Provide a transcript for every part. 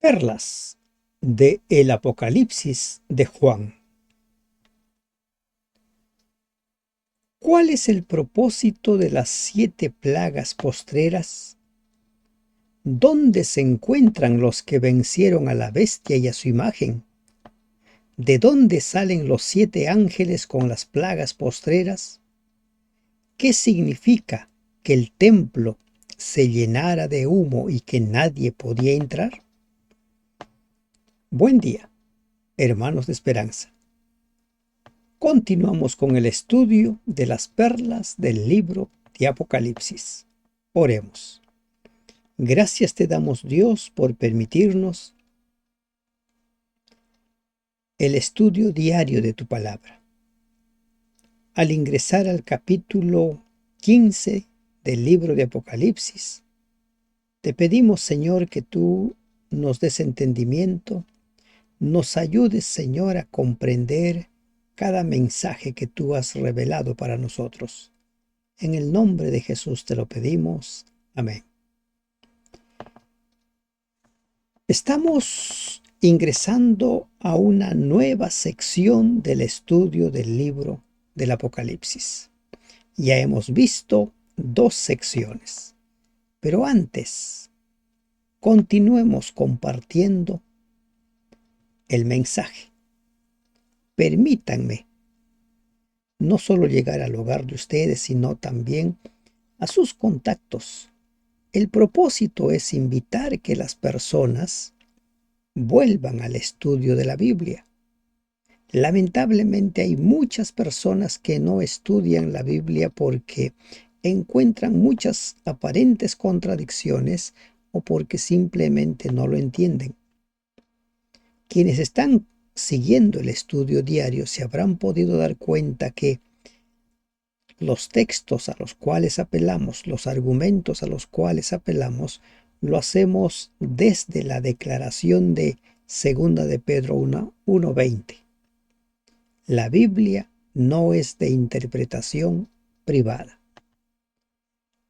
Perlas de el Apocalipsis de Juan. ¿Cuál es el propósito de las 7 plagas postreras? ¿Dónde se encuentran los que vencieron a la bestia y a su imagen? ¿De dónde salen los 7 ángeles con las plagas postreras? ¿Qué significa que el templo se llenara de humo y que nadie podía entrar? Buen día, hermanos de esperanza. Continuamos con el estudio de las perlas del libro de Apocalipsis. Oremos. Gracias te damos, Dios, por permitirnos el estudio diario de tu palabra. Al ingresar al capítulo 15 del libro de Apocalipsis, te pedimos, Señor, que tú nos des entendimiento, nos ayudes, Señor, a comprender cada mensaje que tú has revelado para nosotros. En el nombre de Jesús te lo pedimos. Amén. Estamos ingresando a una nueva sección del estudio del libro del Apocalipsis. Ya hemos visto 2 secciones, pero antes, continuemos compartiendo el mensaje. Permítanme no solo llegar al hogar de ustedes, sino también a sus contactos. El propósito es invitar que las personas vuelvan al estudio de la Biblia. Lamentablemente hay muchas personas que no estudian la Biblia porque encuentran muchas aparentes contradicciones o porque simplemente no lo entienden. Quienes están siguiendo el estudio diario se habrán podido dar cuenta que los textos a los cuales apelamos, los argumentos a los cuales apelamos, lo hacemos desde la declaración de 2 de Pedro 1:20. La Biblia no es de interpretación privada.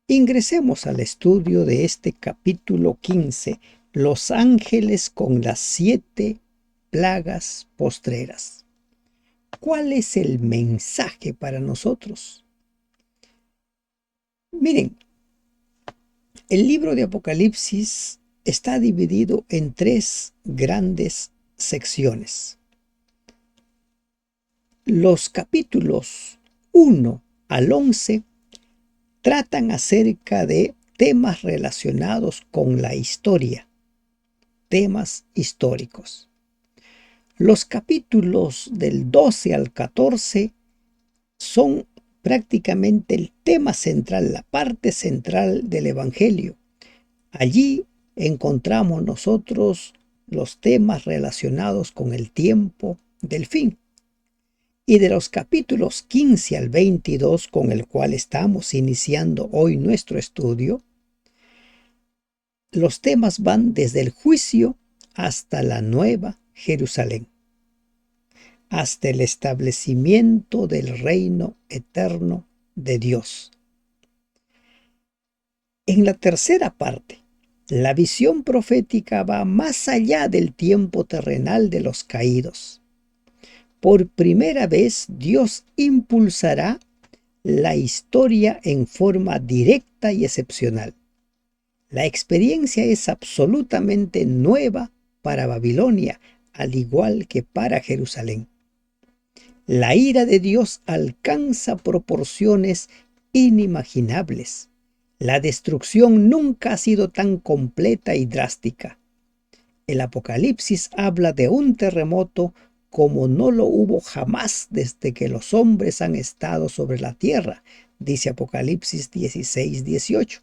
Ingresemos al estudio de este capítulo 15, los ángeles con las 7 plagas postreras. ¿Cuál es el mensaje para nosotros? Miren, el libro de Apocalipsis está dividido en 3 grandes secciones. Los capítulos 1 al 11 tratan acerca de temas relacionados con la historia, temas históricos. Los capítulos del 12 al 14 son prácticamente el tema central, la parte central del Evangelio. Allí encontramos nosotros los temas relacionados con el tiempo del fin. Y de los capítulos 15 al 22, con el cual estamos iniciando hoy nuestro estudio, los temas van desde el juicio hasta la nueva Jerusalén, hasta el establecimiento del reino eterno de Dios. En la tercera parte, la visión profética va más allá del tiempo terrenal de los caídos. Por primera vez, Dios impulsará la historia en forma directa y excepcional. La experiencia es absolutamente nueva para Babilonia, al igual que para Jerusalén. La ira de Dios alcanza proporciones inimaginables. La destrucción nunca ha sido tan completa y drástica. El Apocalipsis habla de un terremoto como no lo hubo jamás desde que los hombres han estado sobre la tierra, dice Apocalipsis 16:18.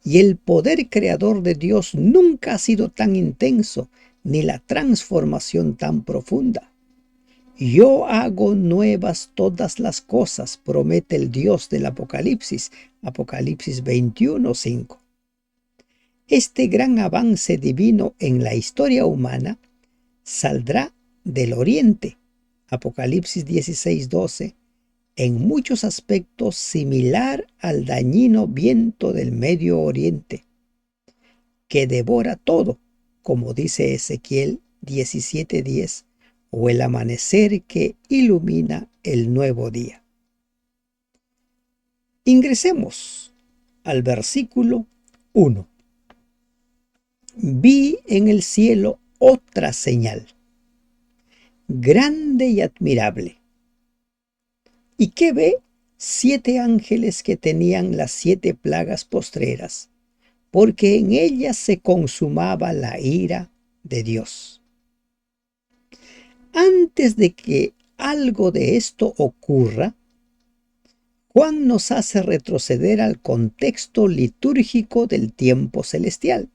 Y el poder creador de Dios nunca ha sido tan intenso, ni la transformación tan profunda. Yo hago nuevas todas las cosas, promete el Dios del Apocalipsis, Apocalipsis 21:5. Este gran avance divino en la historia humana saldrá del oriente, Apocalipsis 16:12, en muchos aspectos similar al dañino viento del Medio Oriente. que devora todo, como dice Ezequiel 17:10, o el amanecer que ilumina el nuevo día. Ingresemos al versículo 1. Vi en el cielo otra señal, grande y admirable. ¿Y qué ve? 7 ángeles que tenían las 7 plagas postreras, porque en ellas se consumaba la ira de Dios. Antes de que algo de esto ocurra, Juan nos hace retroceder al contexto litúrgico del tiempo celestial.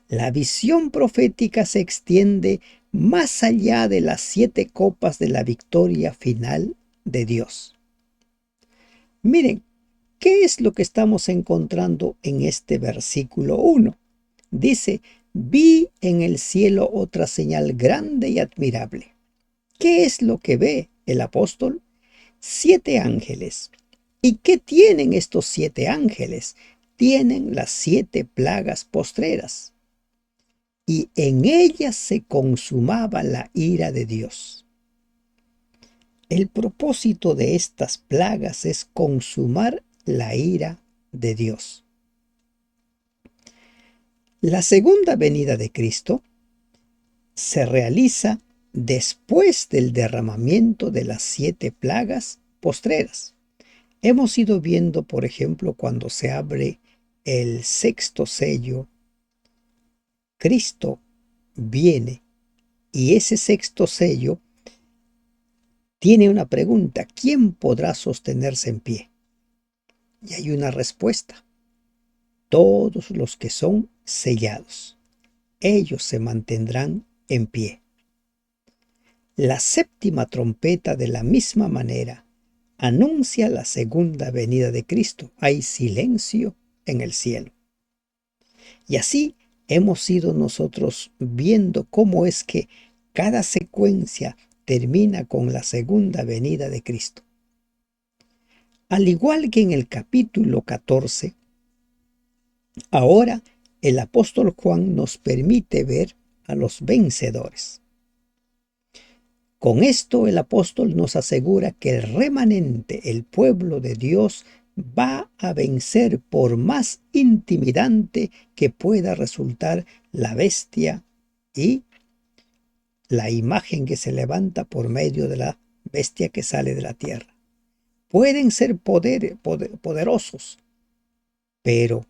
La visión profética se extiende más allá de las 7 copas de la victoria final de Dios. Miren, ¿qué es lo que estamos encontrando en este versículo 1? Dice, vi en el cielo otra señal grande y admirable. ¿Qué es lo que ve el apóstol? 7 ángeles. ¿Y qué tienen estos 7 ángeles? Tienen las 7 plagas postreras. Y en ellas se consumaba la ira de Dios. El propósito de estas plagas es consumar la ira de Dios. La segunda venida de Cristo se realiza después del derramamiento de las 7 plagas postreras. Hemos ido viendo, por ejemplo, cuando se abre el 6º sello, Cristo viene y ese 6º sello tiene una pregunta: ¿quién podrá sostenerse en pie? Y hay una respuesta: todos los que son sellados, ellos se mantendrán en pie. La 7ª trompeta, de la misma manera, anuncia la segunda venida de Cristo. Hay silencio en el cielo. Y así hemos ido nosotros viendo cómo es que cada secuencia termina con la segunda venida de Cristo. Al igual que en el capítulo 14, ahora el apóstol Juan nos permite ver a los vencedores. Con esto el apóstol nos asegura que el remanente, el pueblo de Dios, va a vencer, por más intimidante que pueda resultar la bestia y la imagen que se levanta por medio de la bestia que sale de la tierra. Pueden ser poderosos, pero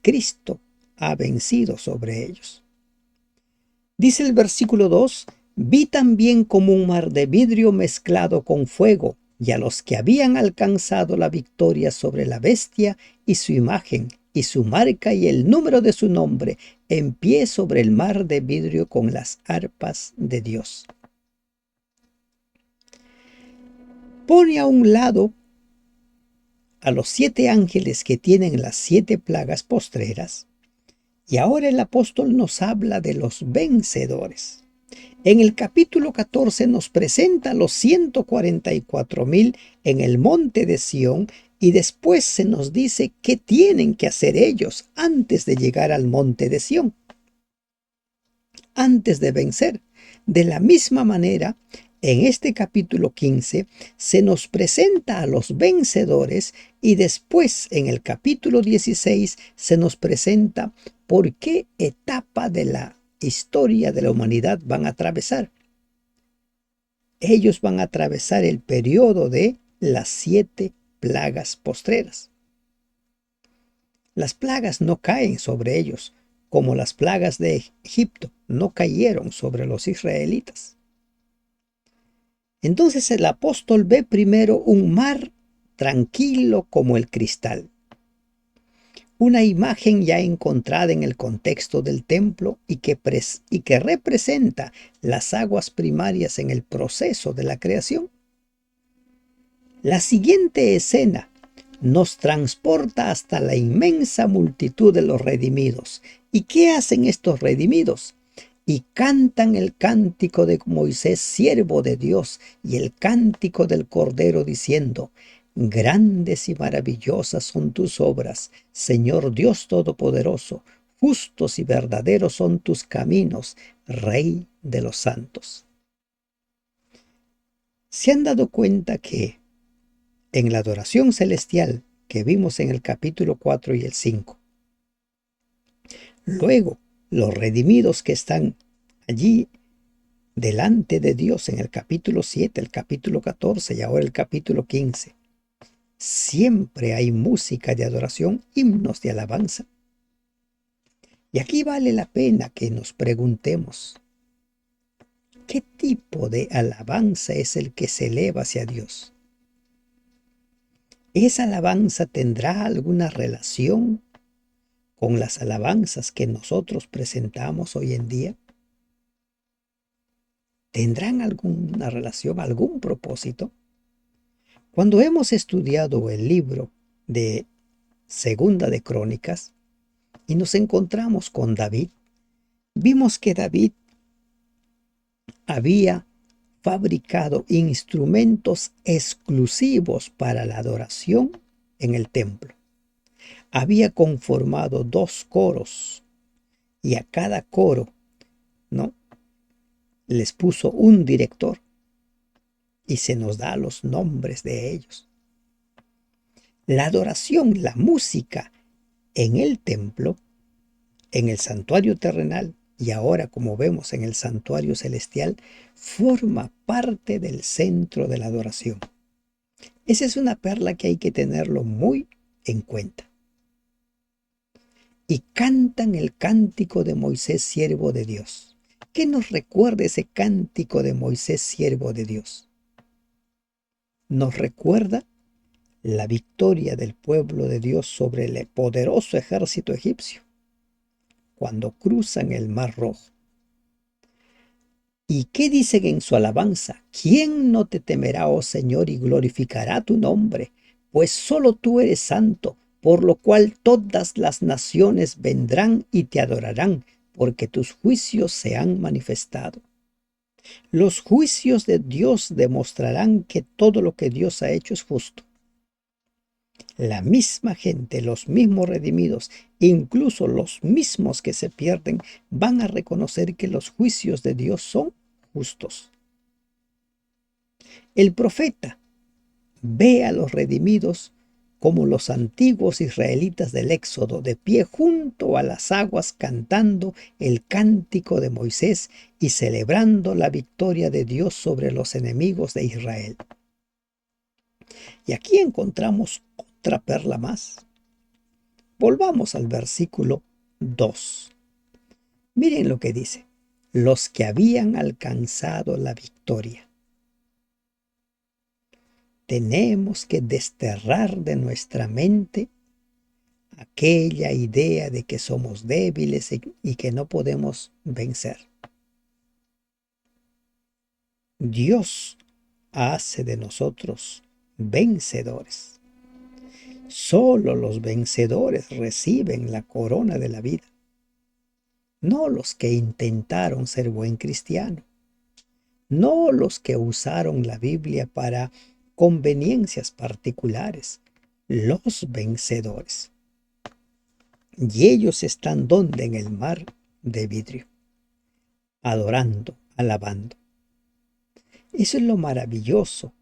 Cristo ha vencido sobre ellos. Dice el versículo 2, vi también como un mar de vidrio mezclado con fuego, y a los que habían alcanzado la victoria sobre la bestia y su imagen, y su marca y el número de su nombre, en pie sobre el mar de vidrio con las arpas de Dios. Pone a un lado a los 7 ángeles que tienen las 7 plagas postreras, y ahora el apóstol nos habla de los vencedores. En el capítulo 14 nos presenta a los 144,000 en el monte de Sión, y después se nos dice qué tienen que hacer ellos antes de llegar al monte de Sión, antes de vencer. De la misma manera, en este capítulo 15 se nos presenta a los vencedores, y después en el capítulo 16 se nos presenta por qué etapa de la historia de la humanidad van a atravesar. Ellos van a atravesar el periodo de las 7 plagas postreras. Las plagas no caen sobre ellos, como las plagas de Egipto no cayeron sobre los israelitas. Entonces el apóstol ve primero un mar tranquilo como el cristal. Una imagen ya encontrada en el contexto del templo y que representa las aguas primarias en el proceso de la creación. La siguiente escena nos transporta hasta la inmensa multitud de los redimidos. ¿Y qué hacen estos redimidos? Y cantan el cántico de Moisés, siervo de Dios, y el cántico del Cordero, diciendo: grandes y maravillosas son tus obras, Señor Dios Todopoderoso. justos y verdaderos son tus caminos, Rey de los santos. ¿Se han dado cuenta que en la adoración celestial que vimos en el capítulo 4 y el 5, luego los redimidos que están allí delante de Dios en el capítulo 7, el capítulo 14 y ahora el capítulo 15, siempre hay música de adoración, himnos de alabanza? Y aquí vale la pena que nos preguntemos, ¿qué tipo de alabanza es el que se eleva hacia Dios? ¿Esa alabanza tendrá alguna relación con las alabanzas que nosotros presentamos hoy en día? ¿Tendrán alguna relación, algún propósito? Cuando hemos estudiado el libro de Segunda de Crónicas y nos encontramos con David, vimos que David había fabricado instrumentos exclusivos para la adoración en el templo. Había conformado 2 coros y a cada coro, ¿no?, les puso un director y se nos da los nombres de ellos. La adoración, la música en el templo, en el santuario terrenal y ahora, como vemos, en el santuario celestial, forma parte del centro de la adoración. Esa es una perla que hay que tenerlo muy en cuenta. Y cantan el cántico de Moisés, siervo de Dios. ¿Qué nos recuerda ese cántico de Moisés, siervo de Dios? Nos recuerda la victoria del pueblo de Dios sobre el poderoso ejército egipcio cuando cruzan el Mar Rojo. ¿Y qué dicen en su alabanza? ¿Quién no te temerá, oh Señor, y glorificará tu nombre? Pues solo tú eres santo, por lo cual todas las naciones vendrán y te adorarán, porque tus juicios se han manifestado. Los juicios de Dios demostrarán que todo lo que Dios ha hecho es justo. La misma gente, los mismos redimidos, incluso los mismos que se pierden, van a reconocer que los juicios de Dios son justos. El profeta ve a los redimidos como los antiguos israelitas del Éxodo, de pie junto a las aguas, cantando el cántico de Moisés y celebrando la victoria de Dios sobre los enemigos de Israel. Y aquí encontramos otra perla más. Volvamos al versículo 2. Miren lo que dice: los que habían alcanzado la victoria. Tenemos que desterrar de nuestra mente aquella idea de que somos débiles y que no podemos vencer. Dios hace de nosotros vencedores. Solo los vencedores reciben la corona de la vida, no los que intentaron ser buen cristiano, no los que usaron la Biblia para conveniencias particulares, los vencedores. Y ellos están donde, en el mar de vidrio, adorando, alabando. Eso es lo maravilloso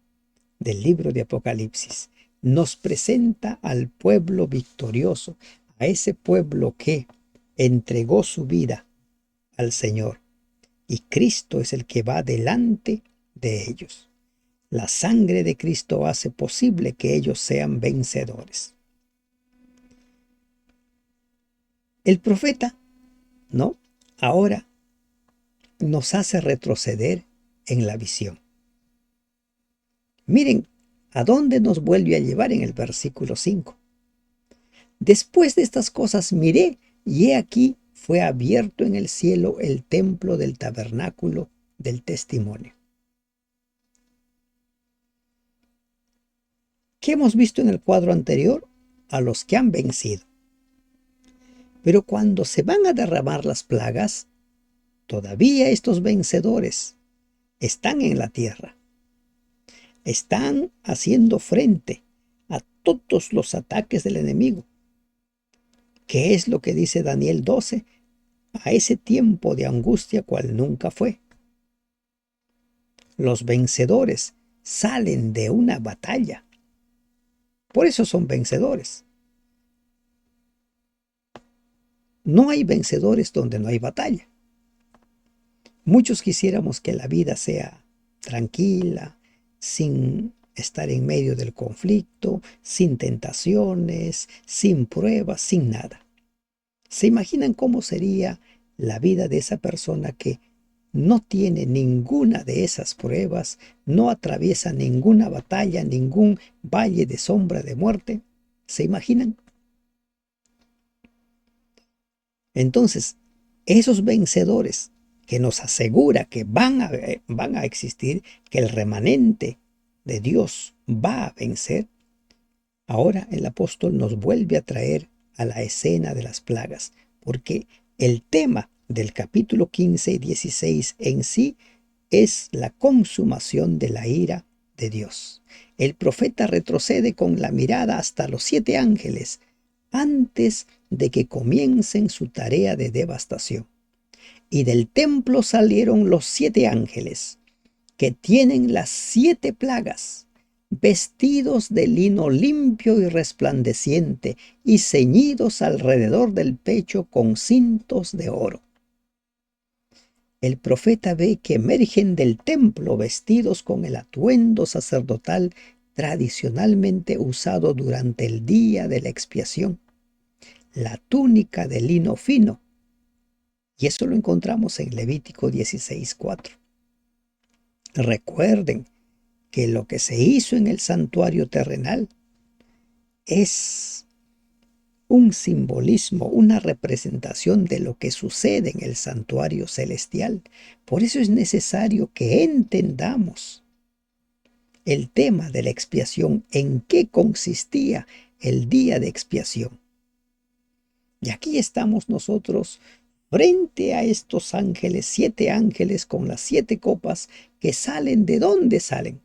del libro de Apocalipsis. Nos presenta al pueblo victorioso, a ese pueblo que entregó su vida al Señor. Y Cristo es el que va delante de ellos. La sangre de Cristo hace posible que ellos sean vencedores. El profeta, ¿no?, ahora nos hace retroceder en la visión. Miren a dónde nos vuelve a llevar en el versículo 5. Después de estas cosas miré, y he aquí fue abierto en el cielo el templo del tabernáculo del testimonio. ¿Qué hemos visto en el cuadro anterior? A los que han vencido. Pero cuando se van a derramar las plagas, todavía estos vencedores están en la tierra. Están haciendo frente a todos los ataques del enemigo. ¿Qué es lo que dice Daniel 12? A ese tiempo de angustia cual nunca fue. Los vencedores salen de una batalla. Por eso son vencedores. No hay vencedores donde no hay batalla. Muchos quisiéramos que la vida sea tranquila, sin estar en medio del conflicto, sin tentaciones, sin pruebas, sin nada. ¿Se imaginan cómo sería la vida de esa persona que no tiene ninguna de esas pruebas, no atraviesa ninguna batalla, ningún valle de sombra de muerte? ¿Se imaginan? Entonces, esos vencedores que nos asegura que van a existir, que el remanente de Dios va a vencer, ahora el apóstol nos vuelve a traer a la escena de las plagas, porque el tema del capítulo 15 y 16 en sí es la consumación de la ira de Dios. El profeta retrocede con la mirada hasta los 7 ángeles antes de que comiencen su tarea de devastación. Y del templo salieron los 7 ángeles, que tienen las 7 plagas, vestidos de lino limpio y resplandeciente, y ceñidos alrededor del pecho con cintos de oro. El profeta ve que emergen del templo vestidos con el atuendo sacerdotal tradicionalmente usado durante el día de la expiación, la túnica de lino fino. Y eso lo encontramos en Levítico 16:4. Recuerden que lo que se hizo en el santuario terrenal es un simbolismo, una representación de lo que sucede en el santuario celestial. Por eso es necesario que entendamos el tema de la expiación, en qué consistía el día de expiación. Y aquí estamos nosotros frente a estos ángeles, 7 ángeles con las 7 copas que salen. ¿De dónde salen?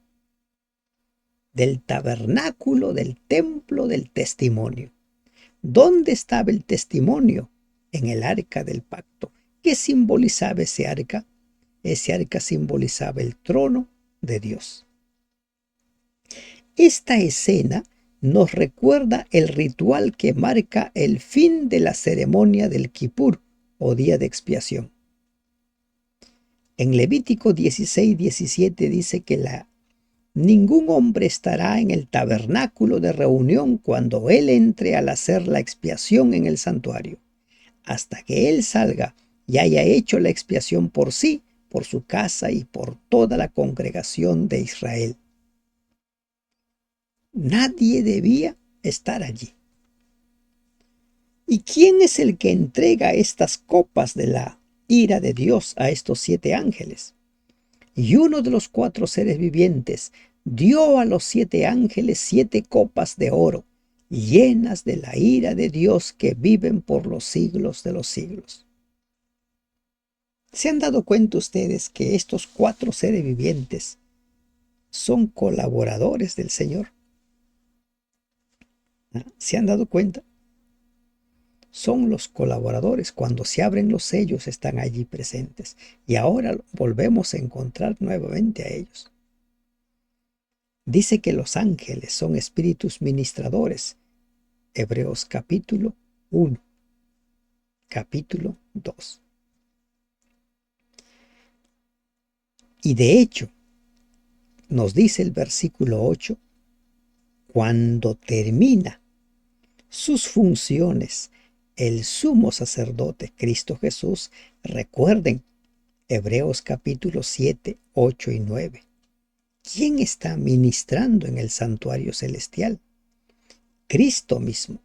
Del tabernáculo, del templo del testimonio. ¿Dónde estaba el testimonio? En el arca del pacto. ¿Qué simbolizaba ese arca? Ese arca simbolizaba el trono de Dios. Esta escena nos recuerda el ritual que marca el fin de la ceremonia del Kipur o día de expiación. En Levítico 16:17 dice que ningún hombre estará en el tabernáculo de reunión cuando él entre al hacer la expiación en el santuario, hasta que él salga y haya hecho la expiación por sí, por su casa y por toda la congregación de Israel. Nadie debía estar allí. ¿Y quién es el que entrega estas copas de la ira de Dios a estos 7 ángeles? Y uno de los 4 seres vivientes dio a los 7 ángeles 7 copas de oro, llenas de la ira de Dios que viven por los siglos de los siglos. ¿Se han dado cuenta ustedes que estos 4 seres vivientes son colaboradores del Señor? ¿Se han dado cuenta? Son los colaboradores. Cuando se abren los sellos están allí presentes. Y ahora volvemos a encontrar nuevamente a ellos. Dice que los ángeles son espíritus ministradores. Hebreos capítulo 1, capítulo 2. Y de hecho, nos dice el versículo 8, cuando termina sus funciones el sumo sacerdote Cristo Jesús, recuerden Hebreos capítulo 7, 8 y 9. ¿Quién está ministrando en el santuario celestial? Cristo mismo.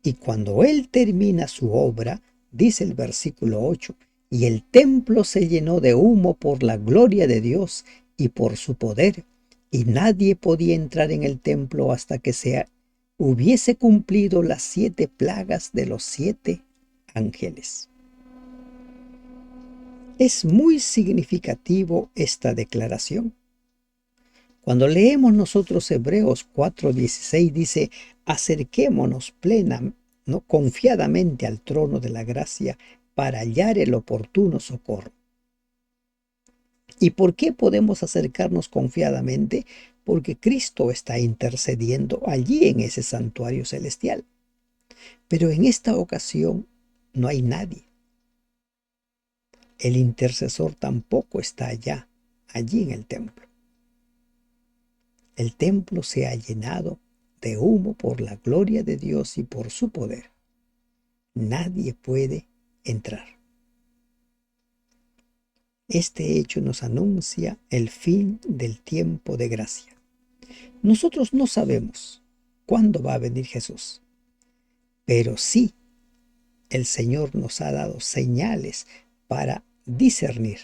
Y cuando Él termina su obra, dice el versículo 8, y el templo se llenó de humo por la gloria de Dios y por su poder, y nadie podía entrar en el templo hasta que se hubiese cumplido las 7 plagas de los 7 ángeles. Es muy significativo esta declaración. Cuando leemos nosotros Hebreos 4:16 dice, acerquémonos ¿no?, confiadamente al trono de la gracia para hallar el oportuno socorro. ¿Y por qué podemos acercarnos confiadamente? Porque Cristo está intercediendo allí en ese santuario celestial. Pero en esta ocasión no hay nadie. El intercesor tampoco está allí en el templo. El templo se ha llenado de humo por la gloria de Dios y por su poder. Nadie puede entrar. Este hecho nos anuncia el fin del tiempo de gracia. Nosotros no sabemos cuándo va a venir Jesús, pero sí el Señor nos ha dado señales para discernir.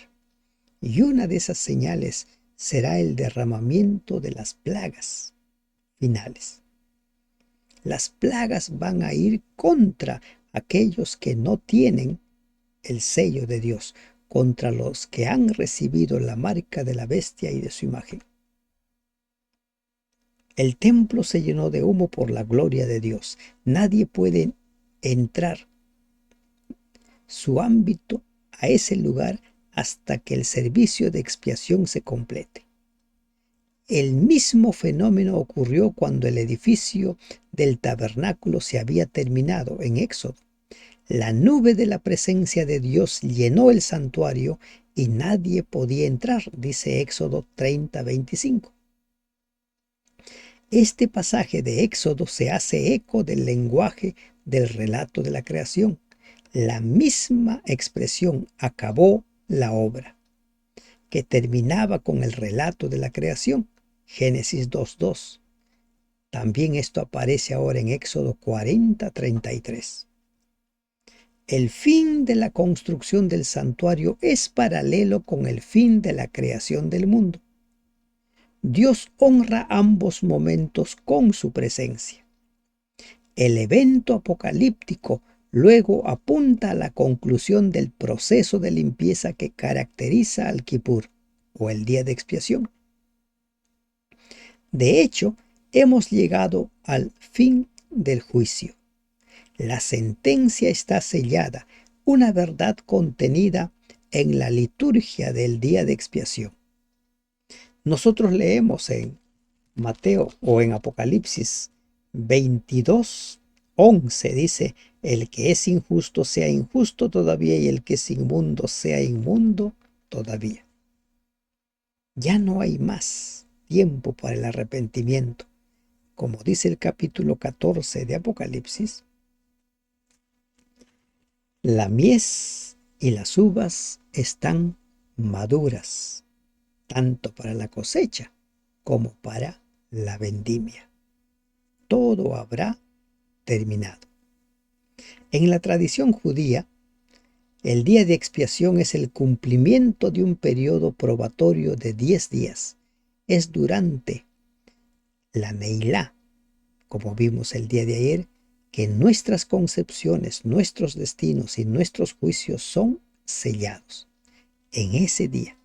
Y una de esas señales será el derramamiento de las plagas finales. Las plagas van a ir contra aquellos que no tienen el sello de Dios, contra los que han recibido la marca de la bestia y de su imagen. El templo se llenó de humo por la gloria de Dios. Nadie puede entrar su ámbito a ese lugar hasta que el servicio de expiación se complete. El mismo fenómeno ocurrió cuando el edificio del tabernáculo se había terminado en Éxodo. La nube de la presencia de Dios llenó el santuario y nadie podía entrar, dice Éxodo 30:25. Este pasaje de Éxodo se hace eco del lenguaje del relato de la creación. La misma expresión acabó la obra, que terminaba con el relato de la creación, Génesis 2:2. También esto aparece ahora en Éxodo 40:33. El fin de la construcción del santuario es paralelo con el fin de la creación del mundo. Dios honra ambos momentos con su presencia. El evento apocalíptico luego apunta a la conclusión del proceso de limpieza que caracteriza al Kipur, o el día de expiación. De hecho, hemos llegado al fin del juicio. La sentencia está sellada, una verdad contenida en la liturgia del día de expiación. Nosotros leemos en Mateo o en Apocalipsis 22:11, dice: el que es injusto sea injusto todavía y el que es inmundo sea inmundo todavía. Ya no hay más tiempo para el arrepentimiento. Como dice el capítulo 14 de Apocalipsis, la mies y las uvas están maduras, tanto para la cosecha como para la vendimia. Todo habrá terminado. En la tradición judía, el día de expiación es el cumplimiento de un periodo probatorio de 10 días. Es durante la Neilá, como vimos el día de ayer, que nuestras concepciones, nuestros destinos y nuestros juicios son sellados. En ese día.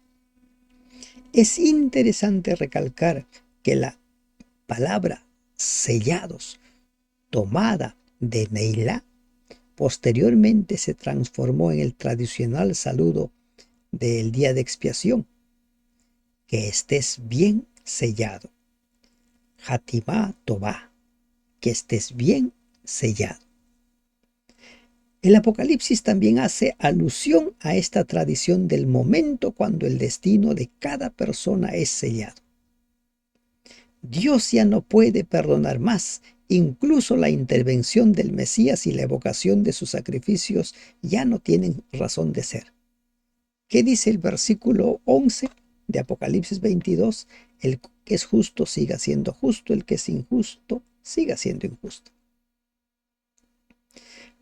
Es interesante recalcar que la palabra sellados, tomada de Neilá, posteriormente se transformó en el tradicional saludo del día de expiación: que estés bien sellado. Hatimá Tová, que estés bien sellado. El Apocalipsis también hace alusión a esta tradición del momento cuando el destino de cada persona es sellado. Dios ya no puede perdonar más. Incluso la intervención del Mesías y la evocación de sus sacrificios ya no tienen razón de ser. ¿Qué dice el versículo 11 de Apocalipsis 22? El que es justo siga siendo justo, el que es injusto siga siendo injusto.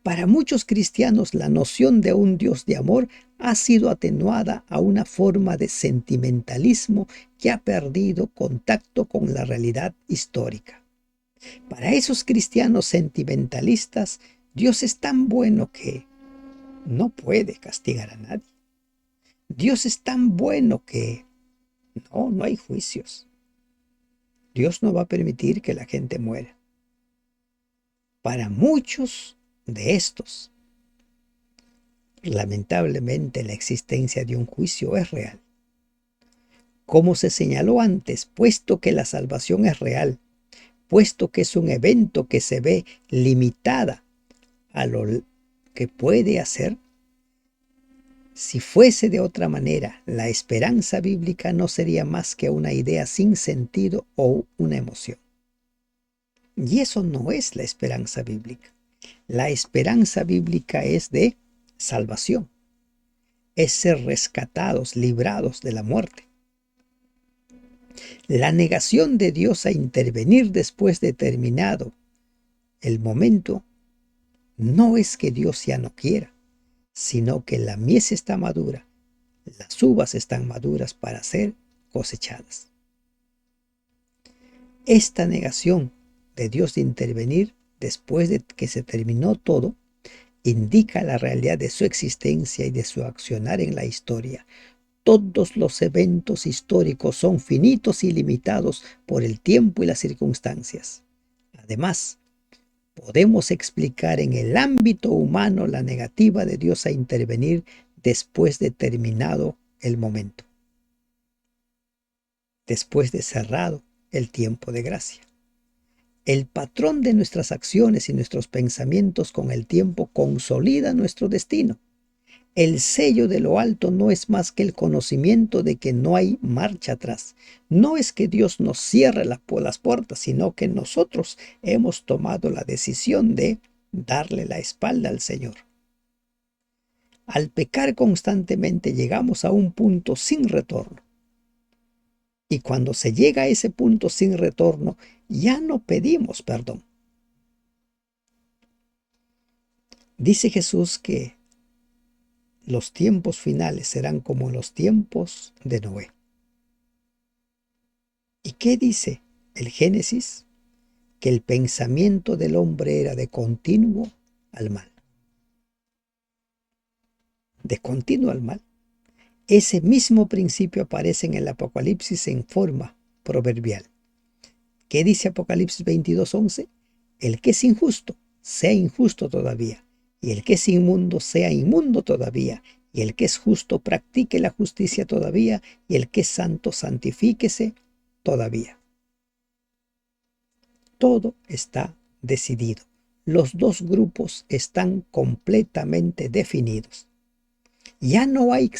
Para muchos cristianos, la noción de un Dios de amor ha sido atenuada a una forma de sentimentalismo que ha perdido contacto con la realidad histórica. Para esos cristianos sentimentalistas, Dios es tan bueno que no puede castigar a nadie. Dios es tan bueno que no hay juicios. Dios no va a permitir que la gente muera. Para muchos, de estos, lamentablemente la existencia de un juicio es real. Como se señaló antes, puesto que la salvación es real, puesto que es un evento que se ve limitada a lo que puede hacer, si fuese de otra manera, la esperanza bíblica no sería más que una idea sin sentido o una emoción. Y eso no es la esperanza bíblica. La esperanza bíblica es de salvación, es ser rescatados, librados de la muerte. La negación de Dios a intervenir después de terminado el momento no es que Dios ya no quiera, sino que la mies está madura, las uvas están maduras para ser cosechadas. Esta negación de Dios de intervenir después de que se terminó todo indica la realidad de su existencia y de su accionar en la historia. Todos los eventos históricos son finitos y limitados por el tiempo y las circunstancias. Además, podemos explicar en el ámbito humano la negativa de Dios a intervenir después de terminado el momento, después de cerrado el tiempo de gracia. El patrón de nuestras acciones y nuestros pensamientos con el tiempo consolida nuestro destino. El sello de lo alto no es más que el conocimiento de que no hay marcha atrás. No es que Dios nos cierre las puertas, sino que nosotros hemos tomado la decisión de darle la espalda al Señor. Al pecar constantemente llegamos a un punto sin retorno. Y cuando se llega a ese punto sin retorno, ya no pedimos perdón. Dice Jesús que los tiempos finales serán como los tiempos de Noé. ¿Y qué dice el Génesis? Que el pensamiento del hombre era de continuo al mal. De continuo al mal. Ese mismo principio aparece en el Apocalipsis en forma proverbial. ¿Qué dice Apocalipsis 22:11? El que es injusto, sea injusto todavía. Y el que es inmundo, sea inmundo todavía. Y el que es justo, practique la justicia todavía. Y el que es santo, santifíquese todavía. Todo está decidido. Los dos grupos están completamente definidos. Ya no hay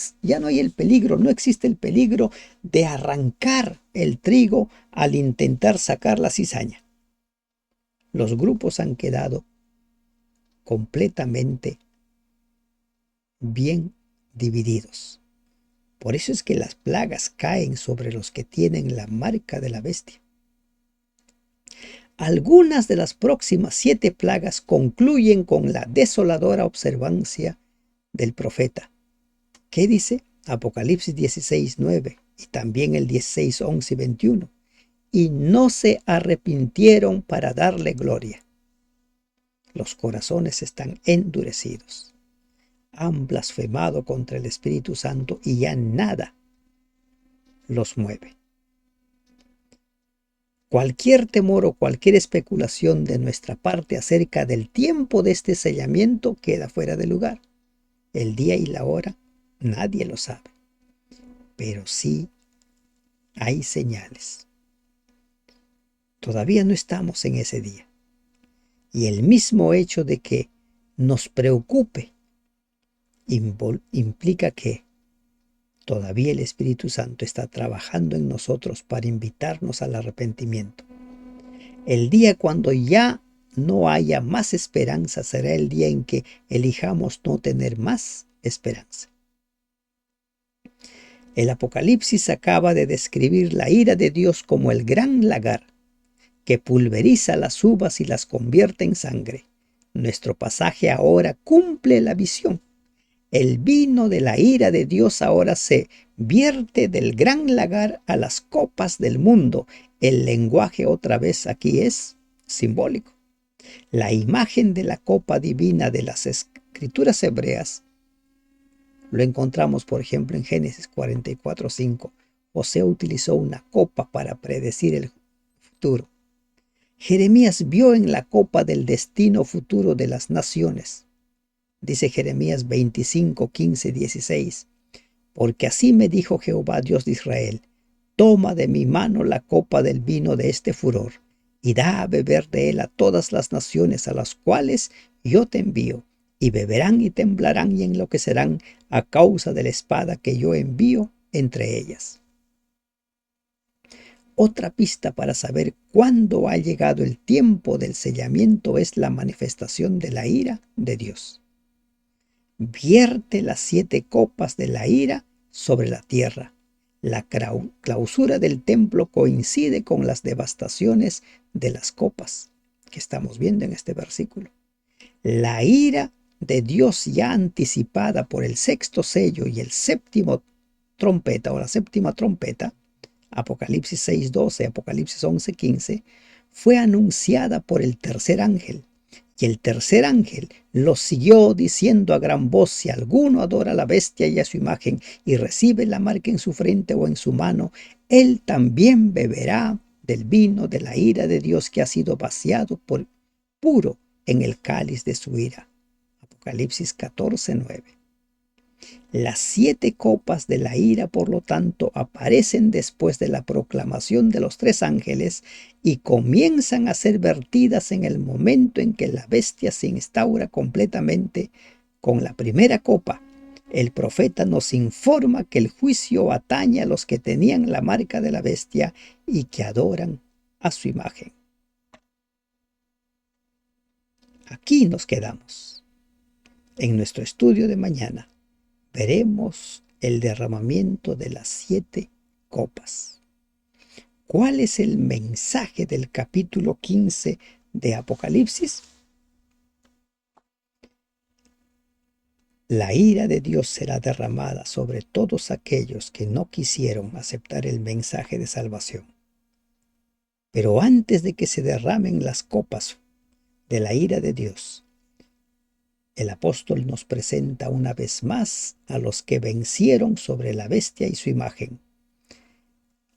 el peligro, no existe el peligro de arrancar el trigo al intentar sacar la cizaña. Los grupos han quedado completamente bien divididos. Por eso es que las plagas caen sobre los que tienen la marca de la bestia. Algunas de las próximas 7 plagas concluyen con la desoladora observancia del profeta. ¿Qué dice? Apocalipsis 16:9 y también el 16:11 y 21. Y no se arrepintieron para darle gloria. Los corazones están endurecidos. Han blasfemado contra el Espíritu Santo y ya nada los mueve. Cualquier temor o cualquier especulación de nuestra parte acerca del tiempo de este sellamiento queda fuera de lugar. El día y la hora nadie lo sabe, pero sí hay señales. Todavía no estamos en ese día. Y el mismo hecho de que nos preocupe implica que todavía el Espíritu Santo está trabajando en nosotros para invitarnos al arrepentimiento. El día cuando ya no haya más esperanza será el día en que elijamos no tener más esperanza. El Apocalipsis acaba de describir la ira de Dios como el gran lagar que pulveriza las uvas y las convierte en sangre. Nuestro pasaje ahora cumple la visión. El vino de la ira de Dios ahora se vierte del gran lagar a las copas del mundo. El lenguaje otra vez aquí es simbólico. La imagen de la copa divina de las escrituras hebreas lo encontramos, por ejemplo, en Génesis 44:5. José utilizó una copa para predecir el futuro. Jeremías vio en la copa del destino futuro de las naciones. Dice Jeremías 25, 15, 16. Porque así me dijo Jehová, Dios de Israel: toma de mi mano la copa del vino de este furor, y da a beber de él a todas las naciones a las cuales yo te envío, y beberán y temblarán y enloquecerán a causa de la espada que yo envío entre ellas. Otra pista para saber cuándo ha llegado el tiempo del sellamiento es la manifestación de la ira de Dios. Vierte las 7 copas de la ira sobre la tierra. La clausura del templo coincide con las devastaciones de las copas que estamos viendo en este versículo. La ira de Dios ya anticipada por el 6º sello y el 7º trompeta o la 7ª trompeta, Apocalipsis 6:12, Apocalipsis 11:15, fue anunciada por el tercer ángel. Y el tercer ángel lo siguió diciendo a gran voz: si alguno adora a la bestia y a su imagen y recibe la marca en su frente o en su mano, él también beberá del vino de la ira de Dios que ha sido vaciado por puro en el cáliz de su ira. Apocalipsis 14:9. Las 7 copas de la ira, por lo tanto, aparecen después de la proclamación de los 3 ángeles y comienzan a ser vertidas en el momento en que la bestia se instaura completamente con la primera copa. El profeta nos informa que el juicio atañe a los que tenían la marca de la bestia y que adoran a su imagen. Aquí nos quedamos. En nuestro estudio de mañana veremos el derramamiento de las 7 copas. ¿Cuál es el mensaje del capítulo 15 de Apocalipsis? La ira de Dios será derramada sobre todos aquellos que no quisieron aceptar el mensaje de salvación. Pero antes de que se derramen las copas de la ira de Dios, el apóstol nos presenta una vez más a los que vencieron sobre la bestia y su imagen.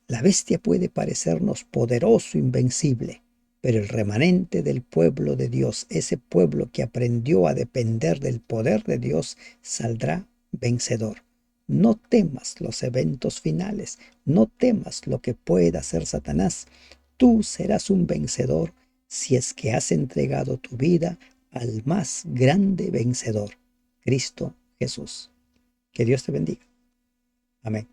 La bestia puede parecernos poderoso, invencible, pero el remanente del pueblo de Dios, ese pueblo que aprendió a depender del poder de Dios, saldrá vencedor. No temas los eventos finales, no temas lo que pueda hacer Satanás. Tú serás un vencedor si es que has entregado tu vida al más grande vencedor, Cristo Jesús. Que Dios te bendiga. Amén.